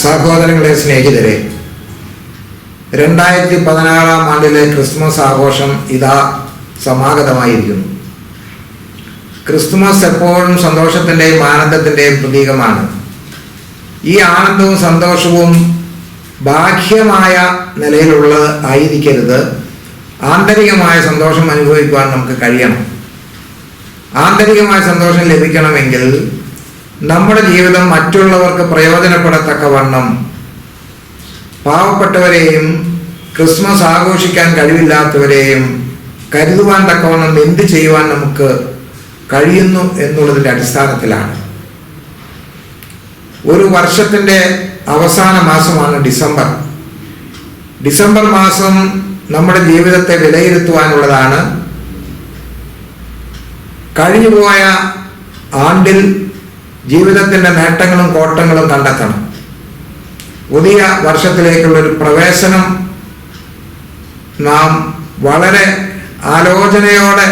സഹോദരങ്ങളെ, സ്നേഹിതരെ, 2016 ക്രിസ്മസ് ആഘോഷം ഇതാ സമാഗതമായിരിക്കുന്നു. ക്രിസ്മസ് എപ്പോഴും സന്തോഷത്തിൻ്റെയും ആനന്ദത്തിൻ്റെയും പ്രതീകമാണ്. ഈ ആനന്ദവും സന്തോഷവും ബാഹ്യമായ നിലയിലുള്ളത് ആയിരിക്കരുത്. ആന്തരികമായ സന്തോഷം അനുഭവിക്കുവാൻ നമുക്ക് കഴിയണം. ആന്തരികമായ സന്തോഷം ലഭിക്കണമെങ്കിൽ നമ്മുടെ ജീവിതം മറ്റുള്ളവർക്ക് പ്രയോജനപ്പെടത്തക്കവണ്ണം പാവപ്പെട്ടവരെയും ക്രിസ്മസ് ആഘോഷിക്കാൻ കഴിവില്ലാത്തവരെയും കരുതുവാൻ തക്കവണ്ണം എന്ത് ചെയ്യുവാൻ നമുക്ക് കഴിയുന്നു എന്നുള്ളതിൻ്റെ അടിസ്ഥാനത്തിലാണ്. ഒരു വർഷത്തിൻ്റെ അവസാന മാസമാണ് ഡിസംബർ. ഡിസംബർ മാസം നമ്മുടെ ജീവിതത്തെ വിലയിരുത്തുവാനുള്ളതാണ്. കഴിഞ്ഞുപോയ ആണ്ടിൽ ജീവിതത്തിൻ്റെ നേട്ടങ്ങളും കോട്ടങ്ങളും കണ്ടെത്തണം. പുതിയ വർഷത്തിലേക്കുള്ളൊരു പ്രവേശനം നാം വളരെ ആലോചനയോടെ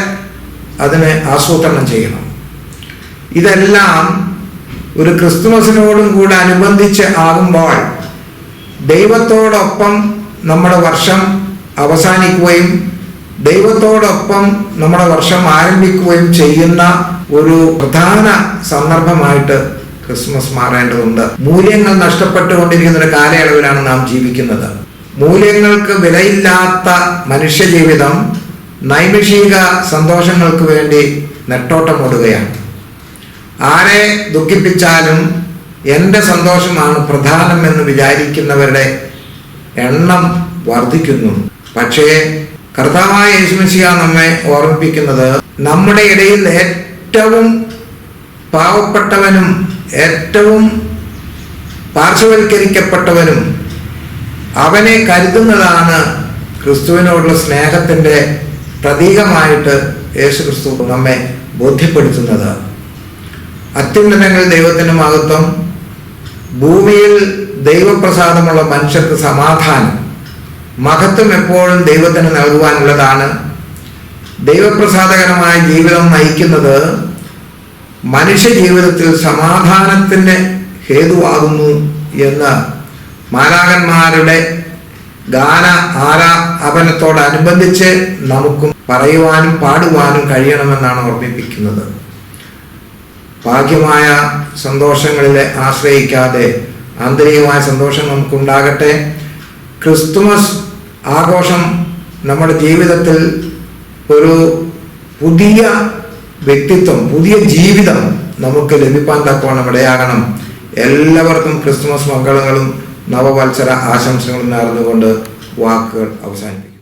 അതിനെ ആസൂത്രണം ചെയ്യണം. ഇതെല്ലാം ഒരു ക്രിസ്തുമസിനോടും കൂടെ അനുബന്ധിച്ച് ആകുമ്പോൾ ദൈവത്തോടൊപ്പം നമ്മുടെ വർഷം അവസാനിക്കുകയും ദൈവത്തോടൊപ്പം നമ്മുടെ വർഷം ആരംഭിക്കുകയും ചെയ്യുന്ന ഒരു പ്രധാന സന്ദർഭമായിട്ട് ക്രിസ്മസ് മാറേണ്ടതുണ്ട്. മൂല്യങ്ങൾ നഷ്ടപ്പെട്ടുകൊണ്ടിരിക്കുന്ന ഒരു കാലയളവിലാണ് നാം ജീവിക്കുന്നത്. മൂല്യങ്ങൾക്ക് വിലയില്ലാത്ത മനുഷ്യജീവിതം നൈമിഷിക സന്തോഷങ്ങൾക്ക് വേണ്ടി നെട്ടോട്ടമോടുകയാണ്. ആരെ ദുഃഖിപ്പിച്ചാലും എൻ്റെ സന്തോഷമാണ് പ്രധാനം എന്ന് വിചാരിക്കുന്നവരുടെ എണ്ണം വർദ്ധിക്കുന്നു. പക്ഷേ കർത്താവായ യേശുമിശിഹ നമ്മെ ഓർമ്മിപ്പിക്കുന്നത് നമ്മുടെ ഇടയിൽ ഏറ്റവും പാവപ്പെട്ടവനും ഏറ്റവും പാർശ്വവൽക്കരിക്കപ്പെട്ടവനും അവനെ കരുതുന്നതാണ് ക്രിസ്തുവിനോടുള്ള സ്നേഹത്തിൻ്റെ പ്രതീകമായിട്ട് യേശു ക്രിസ്തു നമ്മെ ബോധ്യപ്പെടുത്തുന്നത്. അത്യുന്നതങ്ങളിൽ ദൈവത്തിൻ്റെ മഹത്വം, ഭൂമിയിൽ ദൈവപ്രസാദമുള്ള മനുഷ്യർക്ക് സമാധാനം. മഹത്വം എപ്പോഴും ദൈവത്തിന് നൽകുവാനുള്ളതാണ്. ദൈവപ്രസാദകരമായ ജീവിതം നയിക്കുന്നത് മനുഷ്യ ജീവിതത്തിൽ സമാധാനത്തിന് ഹേതുവാകുന്നു എന്ന് മാലാഖന്മാരുടെ ഗാന ആലാപനത്തോടനുബന്ധിച്ച് നമുക്കും പറയുവാനും പാടുവാനും കഴിയണമെന്നാണ് ഓർമ്മിപ്പിക്കുന്നത്. ഭാഗ്യമായ സന്തോഷങ്ങളിൽ ആശ്രയിക്കാതെ ആന്തരികമായ സന്തോഷം നമുക്കുണ്ടാകട്ടെ. ക്രിസ്തുമസ് ആഘോഷം നമ്മുടെ ജീവിതത്തിൽ ഒരു പുതിയ വ്യക്തിത്വം, പുതിയ ജീവിതം നമുക്ക് ലഭിക്കാൻ തക്കവണ്ണം ഇടയാകണം. എല്ലാവർക്കും ക്രിസ്തുമസ് മംഗളങ്ങളും നവവത്സര ആശംസകളും നേർന്നുകൊണ്ട് വാക്കുകൾ അവസാനിപ്പിക്കും.